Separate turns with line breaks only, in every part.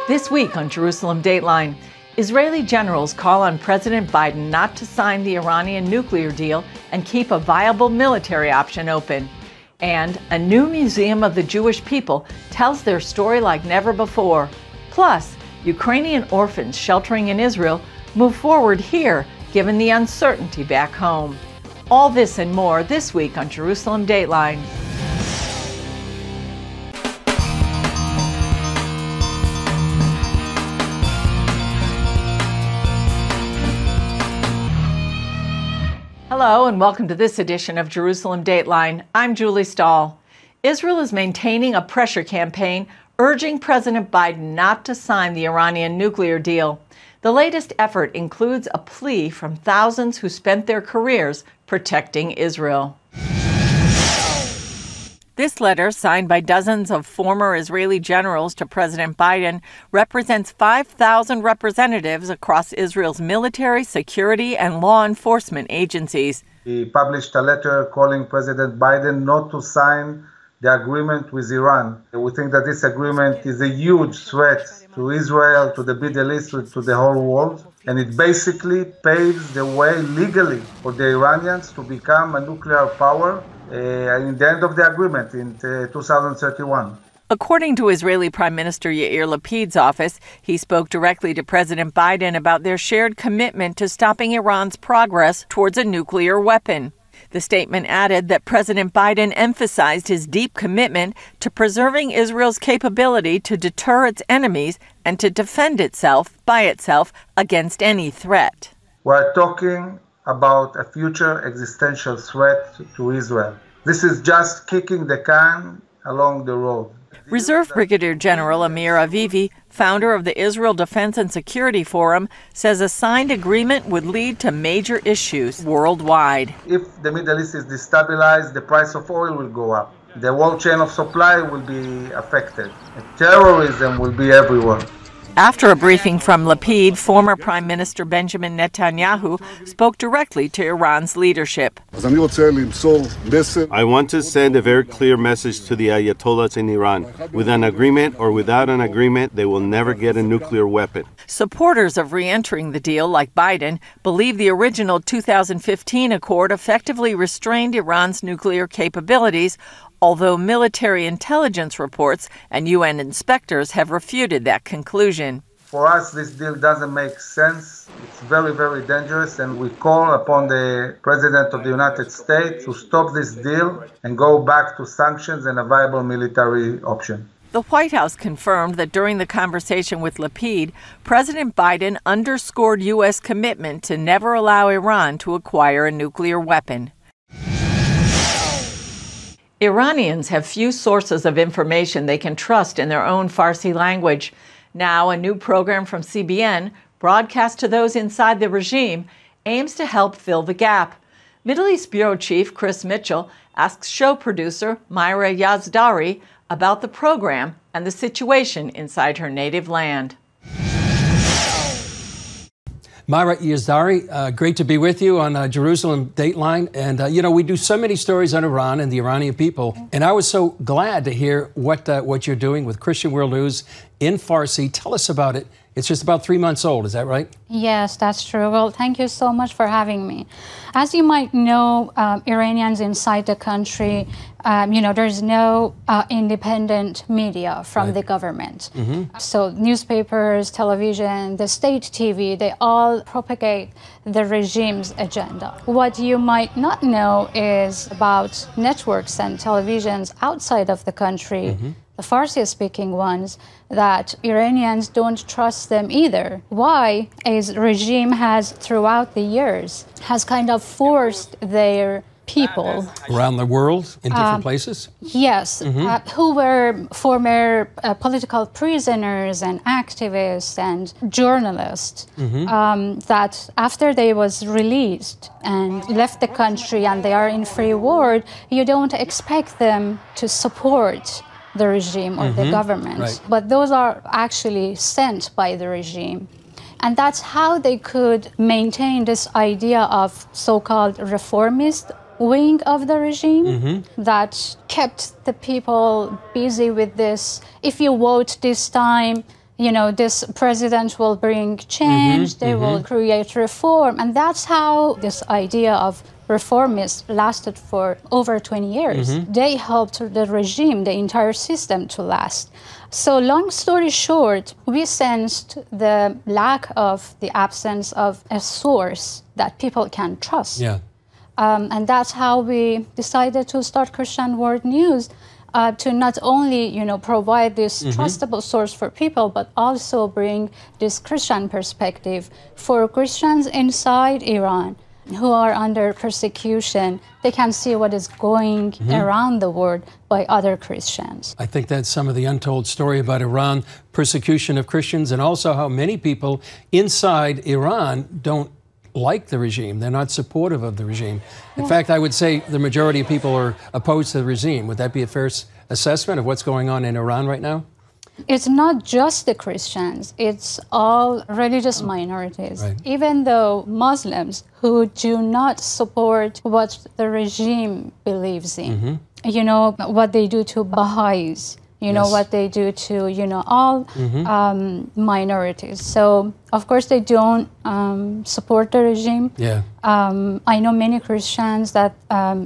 This week on Jerusalem Dateline, Israeli generals call on President Biden not to sign the Iranian nuclear deal and keep a viable military option open. And a new museum of the Jewish people tells their story like never before. Plus, Ukrainian orphans sheltering in Israel move forward here, given the uncertainty back home. All this and more this week on Jerusalem Dateline. Hello and welcome to this edition of Jerusalem Dateline. I'm Julie Stahl. Israel is maintaining a pressure campaign urging President Biden not to sign the Iranian nuclear deal. The latest effort includes a plea from thousands who spent their careers protecting Israel. This letter, signed by dozens of former Israeli generals to President Biden, represents 5,000 representatives across Israel's military, security, and law enforcement agencies.
He published a letter calling President Biden not to sign the agreement with Iran. We think that this agreement is a huge threat to Israel, to the Middle East, to the whole world. And it basically paves the way legally for the Iranians to become a nuclear power in the end of the agreement in 2031.
According to Israeli Prime Minister Yair Lapid's office, he spoke directly to President Biden about their shared commitment to stopping Iran's progress towards a nuclear weapon. The statement added that President Biden emphasized his deep commitment to preserving Israel's capability to deter its enemies and to defend itself by itself against any threat.
We're talking about a future existential threat to Israel. This is just kicking the can along the road.
Reserve Brigadier General Amir Avivi, founder of the Israel Defense and Security Forum, says a signed agreement would lead to major issues worldwide.
If the Middle East is destabilized, the price of oil will go up. The world chain of supply will be affected. Terrorism will be everywhere.
After a briefing from Lapid, former Prime Minister Benjamin Netanyahu spoke directly to Iran's leadership.
I want to send a very clear message to the Ayatollahs in Iran. With an agreement or without an agreement, they will never get a nuclear weapon.
Supporters of re-entering the deal, like Biden, believe the original 2015 accord effectively restrained Iran's nuclear capabilities, although military intelligence reports and UN inspectors have refuted that conclusion.
For us, this deal doesn't make sense. It's very, very dangerous, and we call upon the President of the United States to stop this deal and go back to sanctions and a viable military option.
The White House confirmed that during the conversation with Lapid, President Biden underscored U.S. commitment to never allow Iran to acquire a nuclear weapon. Iranians have few sources of information they can trust in their own Farsi language. Now, a new program from CBN, broadcast to those inside the regime, aims to help fill the gap. Middle East Bureau Chief Chris Mitchell asks show producer Myra Yazdari about the program and the situation inside her native land.
Myra Yazdari, great to be with you on Jerusalem Dateline. And, we do so many stories on Iran and the Iranian people. And I was so glad to hear what you're doing with Christian World News in Farsi. Tell us about it. It's just about 3 months old, is that right?
Yes, that's true. Well, thank you so much for having me. As you might know, Iranians inside the country, there's no independent media from the government. Mm-hmm. So newspapers, television, the state TV, they all propagate the regime's agenda. What you might not know is about networks and televisions outside of the country, mm-hmm. the Farsi-speaking ones, that Iranians don't trust them either. Why? Is regime has, throughout the years, has kind of forced their people
around the world in different places?
Yes, mm-hmm. Who were former political prisoners and activists and journalists, mm-hmm. That after they was released and left the country and they are in free world, you don't expect them to support the regime or the government. Right. But those are actually sent by the regime. And that's how they could maintain this idea of so-called reformist wing of the regime that kept the people busy with this. If you vote this time, you know, this president will bring change, they will create reform. And that's how this idea of reformists lasted for over 20 years. They helped the regime, the entire system to last. So long story short, we sensed the lack of, the absence of a source that people can trust.
Yeah.
And that's how we decided to start Christian World News, to not only, you know, provide this trustable source for people, but also bring this Christian perspective for Christians inside Iran who are under persecution. They can see what is going around the world by other Christians.
I think that's some of the untold story about Iran, persecution of Christians, and also how many people inside Iran don't like the regime. They're not supportive of the regime. In fact, I would say the majority of people are opposed to the regime. Would that be a fair assessment of what's going on in Iran right now?
It's not just the Christians, it's all religious minorities.
Right.
Even though Muslims who do not support what the regime believes in, you know, what they do to Baha'is, you know, what they do to, you know, all minorities. So, of course, they don't support the regime.
Yeah.
I know many Christians that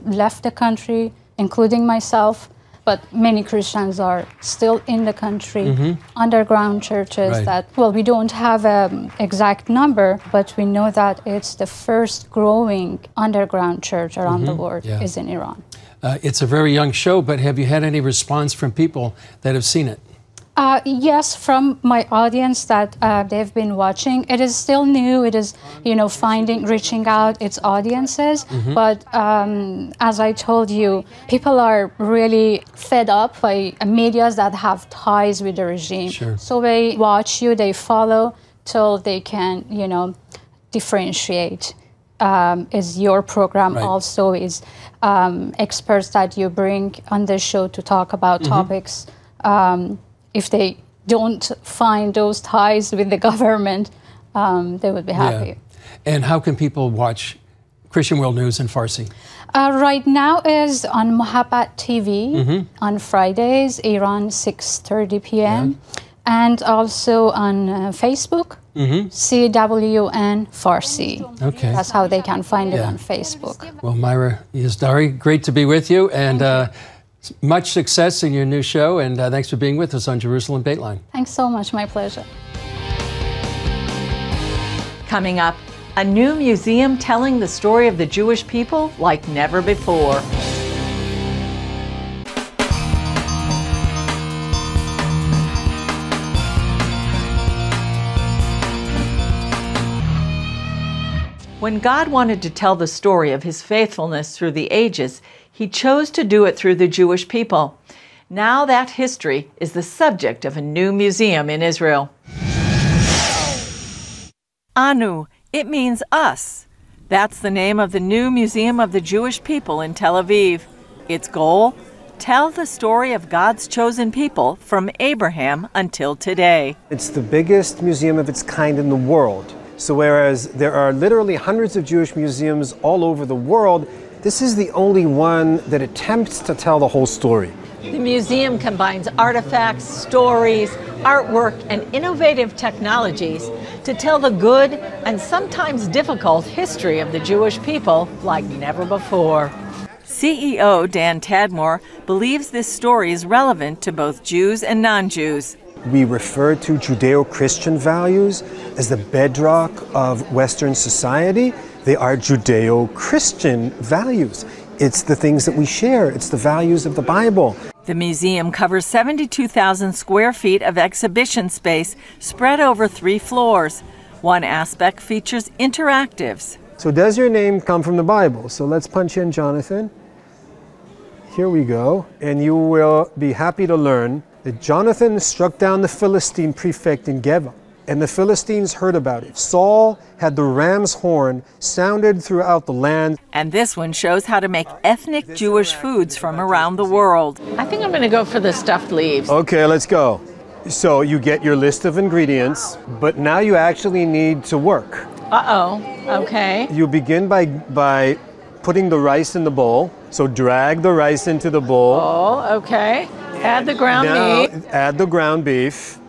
left the country, including myself, but many Christians are still in the country, underground churches that, well, we don't have an exact number, but we know that it's the first growing underground church around the world is in Iran.
It's a very young show, but have you had any response from people that have seen it?
Yes, from my audience that they've been watching. It is still new. It is, you know, reaching out its audiences. But as I told you, people are really fed up by medias that have ties with the regime.
Sure.
So they watch you, they follow till they can, you know, differentiate. Is your program also is experts that you bring on the show to talk about topics. If they don't find those ties with the government, they would be happy.
Yeah. And how can people watch Christian World News in Farsi?
Right now is on BRADTV on Fridays, around 6:30 p.m. And also on Facebook, CWN Farsi.
Okay.
That's how they can find it on Facebook.
Well, Myra Yazdari, great to be with you, and much success in your new show, and thanks for being with us on Jerusalem Dateline.
Thanks so much. My pleasure.
Coming up, a new museum telling the story of the Jewish people like never before. When God wanted to tell the story of his faithfulness through the ages, he chose to do it through the Jewish people. Now that history is the subject of a new museum in Israel. Anu, it means us. That's the name of the new Museum of the Jewish People in Tel Aviv. Its goal? Tell the story of God's chosen people from Abraham until today.
It's the biggest museum of its kind in the world. So whereas there are literally hundreds of Jewish museums all over the world, this is the only one that attempts to tell the whole story.
The museum combines artifacts, stories, artwork, and innovative technologies to tell the good and sometimes difficult history of the Jewish people like never before. CEO Dan Tadmore believes this story is relevant to both Jews and non-Jews.
We refer to Judeo-Christian values as the bedrock of Western society. They are Judeo-Christian values. It's the things that we share. It's the values of the Bible.
The museum covers 72,000 square feet of exhibition space spread over 3 floors. One aspect features interactives.
So does your name come from the Bible? So let's punch in Jonathan. Here we go. And you will be happy to learn that Jonathan struck down the Philistine prefect in Geba. And the Philistines heard about it. Saul had the ram's horn sounded throughout the land.
And this one shows how to make ethnic Jewish foods from around the world. I think I'm going to go for the stuffed leaves.
Okay, let's go. So you get your list of ingredients, but now you actually need to work.
Uh-oh. Okay.
You begin by putting the rice in the bowl. So drag the rice into the bowl.
Oh, okay. Add the ground meat.
Add the ground beef.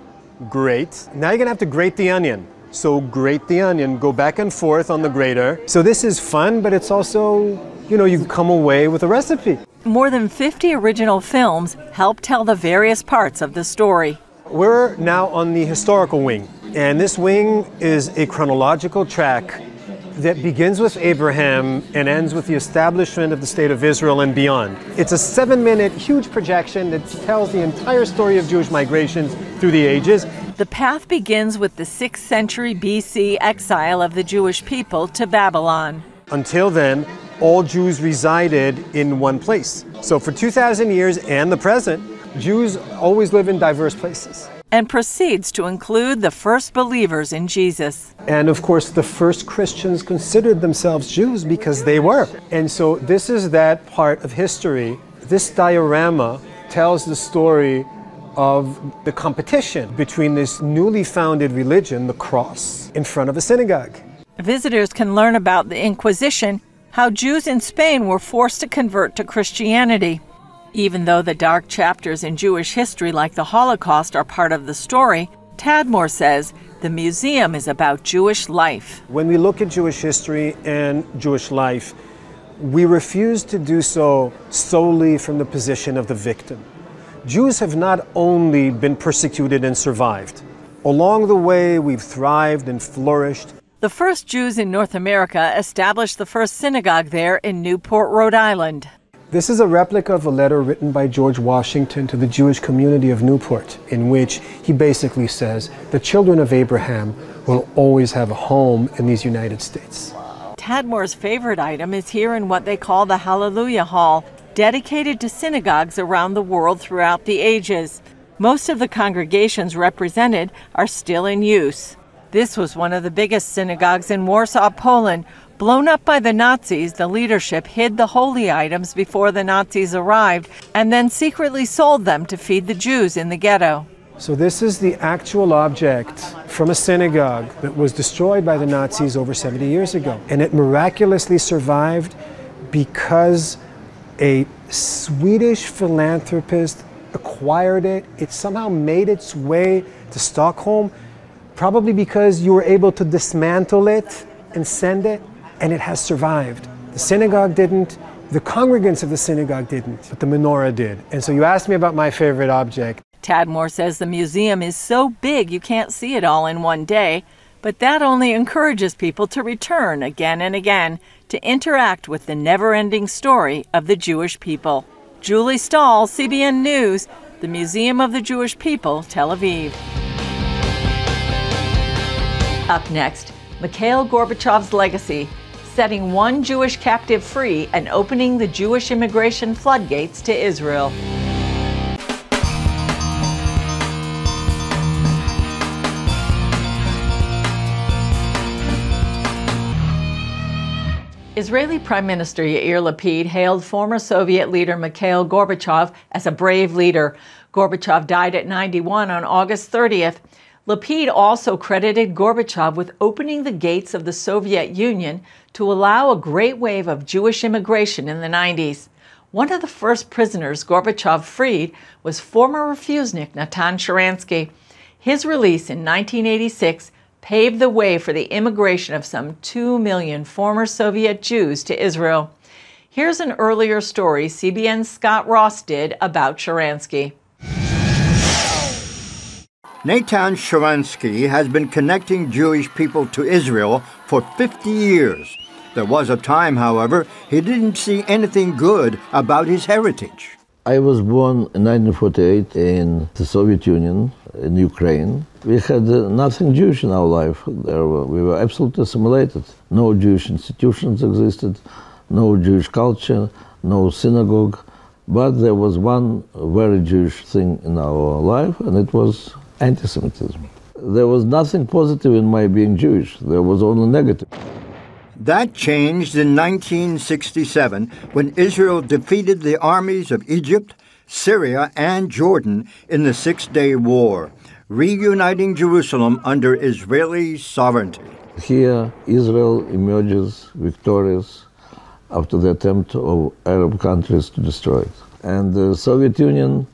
grate. Now you're gonna have to grate the onion. So grate the onion, go back and forth on the grater. So this is fun, but it's also, you come away with a recipe.
More than 50 original films help tell the various parts of the story.
We're now on the historical wing, and this wing is a chronological track that begins with Abraham and ends with the establishment of the state of Israel and beyond. It's a 7-minute huge projection that tells the entire story of Jewish migrations through the ages.
The path begins with the 6th century BC exile of the Jewish people to Babylon.
Until then, all Jews resided in one place. So for 2,000 years and the present, Jews always live in diverse places.
And proceeds to include the first believers in Jesus.
And of course, the first Christians considered themselves Jews because they were. And so this is that part of history. This diorama tells the story of the competition between this newly founded religion, the cross, in front of a synagogue.
Visitors can learn about the Inquisition, how Jews in Spain were forced to convert to Christianity. Even though the dark chapters in Jewish history like the Holocaust are part of the story, Tadmor says the museum is about Jewish life.
When we look at Jewish history and Jewish life, we refuse to do so solely from the position of the victim. Jews have not only been persecuted and survived. Along the way, we've thrived and flourished.
The first Jews in North America established the first synagogue there in Newport, Rhode Island.
This is a replica of a letter written by George Washington to the Jewish community of Newport, in which he basically says the children of Abraham will always have a home in these United States.
Tadmor's favorite item is here in what they call the Hallelujah Hall, dedicated to synagogues around the world throughout the ages. Most of the congregations represented are still in use. This was one of the biggest synagogues in Warsaw, Poland. Blown up by the Nazis, the leadership hid the holy items before the Nazis arrived and then secretly sold them to feed the Jews in the ghetto.
So this is the actual object from a synagogue that was destroyed by the Nazis over 70 years ago. And it miraculously survived because a Swedish philanthropist acquired it. It somehow made its way to Stockholm, probably because you were able to dismantle it and send it. And it has survived. The synagogue didn't, the congregants of the synagogue didn't, but the menorah did. And so you asked me about my favorite object.
Tadmor says the museum is so big you can't see it all in one day, but that only encourages people to return again and again to interact with the never-ending story of the Jewish people. Julie Stahl, CBN News, the Museum of the Jewish People, Tel Aviv. Up next, Mikhail Gorbachev's legacy, setting one Jewish captive free and opening the Jewish immigration floodgates to Israel. Israeli Prime Minister Yair Lapid hailed former Soviet leader Mikhail Gorbachev as a brave leader. Gorbachev died at 91 on August 30th. Lapid also credited Gorbachev with opening the gates of the Soviet Union to allow a great wave of Jewish immigration in the 90s. One of the first prisoners Gorbachev freed was former refusenik Natan Sharansky. His release in 1986 paved the way for the immigration of some 2 million former Soviet Jews to Israel. Here's an earlier story CBN's Scott Ross did about Sharansky.
Natan Sharansky has been connecting Jewish people to Israel for 50 years. There was a time, however, he didn't see anything good about his heritage.
I was born in 1948 in the Soviet Union, in Ukraine. We had nothing Jewish in our life. We were absolutely assimilated. No Jewish institutions existed, no Jewish culture, no synagogue. But there was one very Jewish thing in our life, and it was anti-Semitism. There was nothing positive in my being Jewish. There was only negative.
That changed in 1967 when Israel defeated the armies of Egypt, Syria, and Jordan in the Six-Day War, reuniting Jerusalem under Israeli sovereignty.
Here, Israel emerges victorious after the attempt of Arab countries to destroy it. And the Soviet Union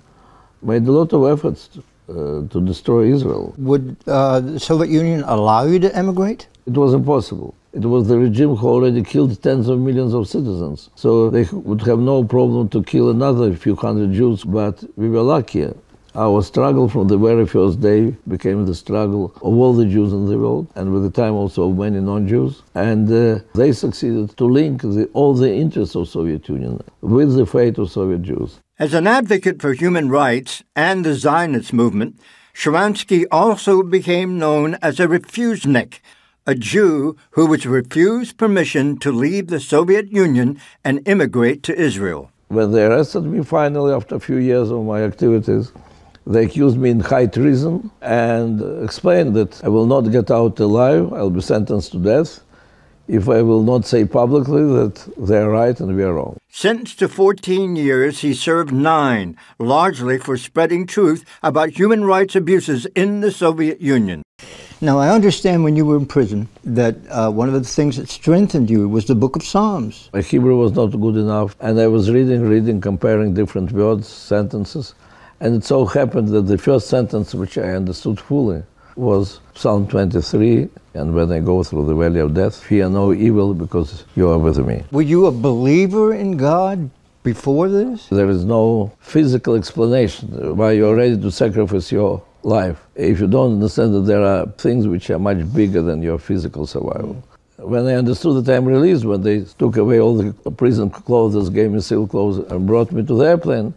made a lot of efforts to destroy Israel.
Would the Soviet Union allow you to emigrate?
It was impossible. It was the regime who already killed tens of millions of citizens. So they would have no problem to kill another few hundred Jews, but we were lucky. Our struggle from the very first day became the struggle of all the Jews in the world, and with the time also of many non-Jews. And they succeeded to link all the interests of Soviet Union with the fate of Soviet Jews.
As an advocate for human rights and the Zionist movement, Sharansky also became known as a refusenik, a Jew who was refused permission to leave the Soviet Union and immigrate to Israel.
When they arrested me finally after a few years of my activities, they accused me in high treason and explained that I will not get out alive, I'll be sentenced to death if I will not say publicly that they're right and we're wrong.
Sentenced to 14 years, he served 9, largely for spreading truth about human rights abuses in the Soviet Union. Now, I understand when you were in prison that one of the things that strengthened you was the Book of Psalms.
My Hebrew was not good enough, and I was reading, comparing different words, sentences, and it so happened that the first sentence which I understood fully was Psalm 23, and when I go through the valley of death, fear no evil because you are with me.
Were you a believer in God before this?
There is no physical explanation why you are ready to sacrifice your life if you don't understand that there are things which are much bigger than your physical survival. When I understood that I'm released, when they took away all the prison clothes, gave me silk clothes, and brought me to the airplane,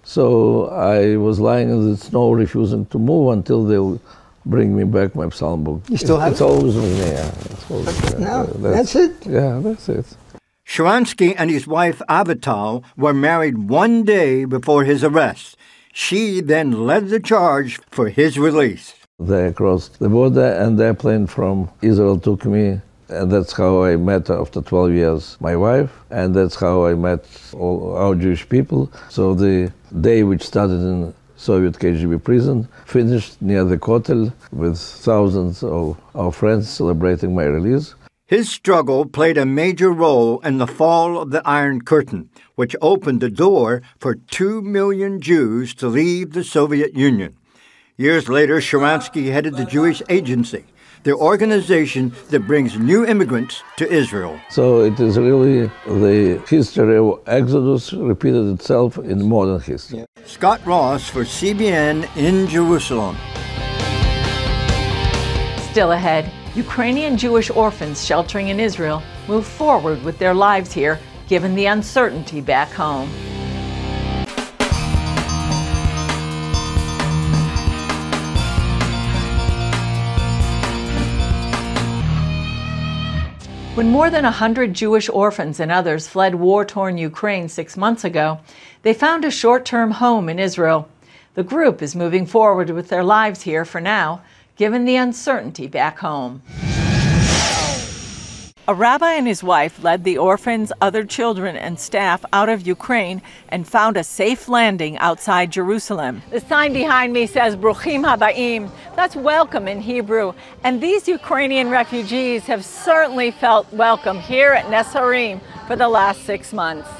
so I was lying in the snow, refusing to move until they'll bring me back my psalm book.
You still have it?
It's always with me, yeah.
No, that's it?
Yeah, that's it.
Sharansky and his wife Avital were married one day before his arrest. She then led the charge for his release.
They crossed the border and the airplane from Israel took me, and that's how I met, after 12 years, my wife, and that's how I met all our Jewish people. So the day which started in Soviet KGB prison finished near the Kotel with thousands of our friends celebrating my release.
His struggle played a major role in the fall of the Iron Curtain, which opened the door for 2 million Jews to leave the Soviet Union. Years later, Sharansky headed the Jewish Agency, the organization that brings new immigrants to Israel.
So it is really the history of Exodus repeated itself in modern history.
Scott Ross for CBN in Jerusalem.
Still ahead, Ukrainian Jewish orphans sheltering in Israel move forward with their lives here, given the uncertainty back home. When more than 100 Jewish orphans and others fled war-torn Ukraine 6 months ago, they found a short-term home in Israel. The group is moving forward with their lives here for now, given the uncertainty back home. A rabbi and his wife led the orphans, other children, and staff out of Ukraine and found a safe landing outside Jerusalem. The sign behind me says Bruchim Habaim. That's welcome in Hebrew. And these Ukrainian refugees have certainly felt welcome here at Nes Harim for the last 6 months.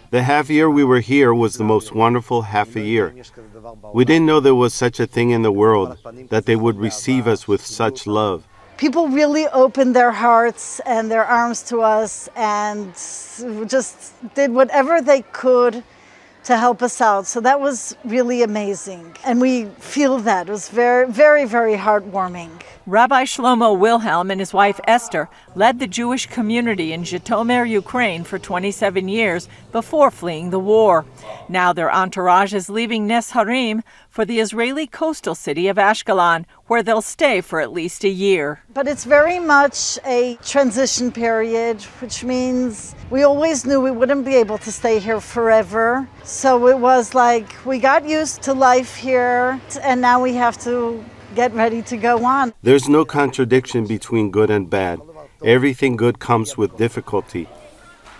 The half year we were here was the most wonderful half a year. We didn't know there was such a thing in the world, that they would receive us with such love.
People really opened their hearts and their arms to us and just did whatever they could to help us out. So that was really amazing. And we feel that. It was very, very, very heartwarming.
Rabbi Shlomo Wilhelm and his wife Esther led the Jewish community in Zhytomyr, Ukraine for 27 years before fleeing the war. Now their entourage is leaving Nes Harim for the Israeli coastal city of Ashkelon, where they'll stay for at least a year.
But it's very much a transition period, which means we always knew we wouldn't be able to stay here forever. So it was like we got used to life here, and now we have to get ready to go on.
There's no contradiction between good and bad. Everything good comes with difficulty.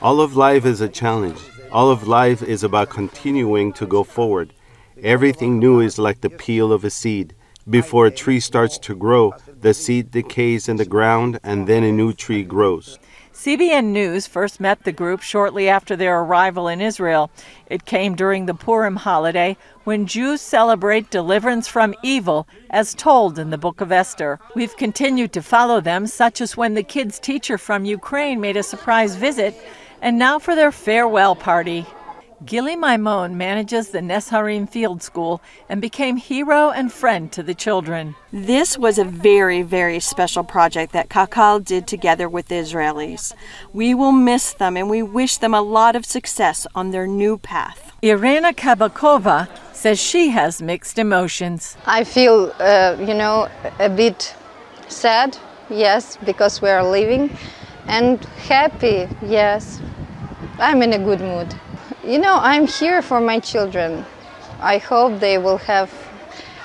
All of life is a challenge. All of life is about continuing to go forward. Everything new is like the peel of a seed. Before a tree starts to grow, the seed decays in the ground and then a new tree grows.
CBN News first met the group shortly after their arrival in Israel. It came during the Purim holiday, when Jews celebrate deliverance from evil, as told in the Book of Esther. We've continued to follow them, such as when the kids' teacher from Ukraine made a surprise visit, and now for their farewell party. Gili Maimon manages the Nesharim Field School and became hero and friend to the children.
This was a very, very special project that Kakal did together with the Israelis. We will miss them and we wish them a lot of success on their new path.
Irina Kabakova says she has mixed emotions.
I feel, a bit sad, yes, because we are leaving, and happy, yes. I'm in a good mood. I'm here for my children. I hope they will have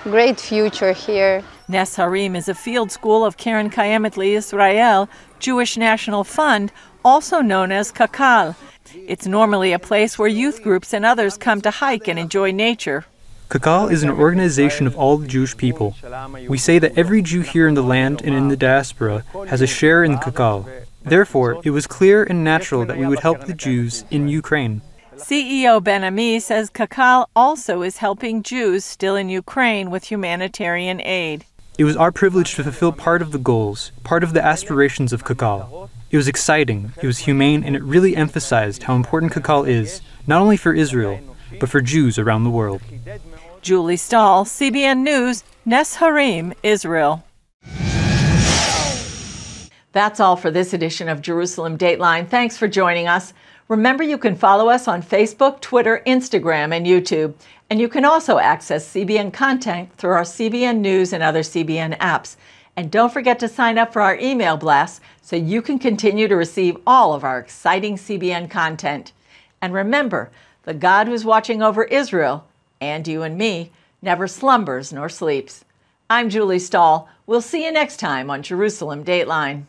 great future here.
Nesharim is a field school of Keren Kayemet LeYisrael, Jewish National Fund, also known as Kakal. It's normally a place where youth groups and others come to hike and enjoy nature.
Kakal is an organization of all the Jewish people. We say that every Jew here in the land and in the diaspora has a share in Kakal. Therefore, it was clear and natural that we would help the Jews in Ukraine.
CEO Ben Ami says Kakal also is helping Jews still in Ukraine with humanitarian aid.
It was our privilege to fulfill part of the goals, part of the aspirations of Kakal. It was exciting, it was humane, and it really emphasized how important Kakal is, not only for Israel, but for Jews around the world.
Julie Stahl, CBN News, Nesharim, Israel. That's all for this edition of Jerusalem Dateline. Thanks for joining us. Remember, you can follow us on Facebook, Twitter, Instagram, and YouTube. And you can also access CBN content through our CBN News and other CBN apps. And don't forget to sign up for our email blasts so you can continue to receive all of our exciting CBN content. And remember, the God who's watching over Israel, and you and me, never slumbers nor sleeps. I'm Julie Stahl. We'll see you next time on Jerusalem Dateline.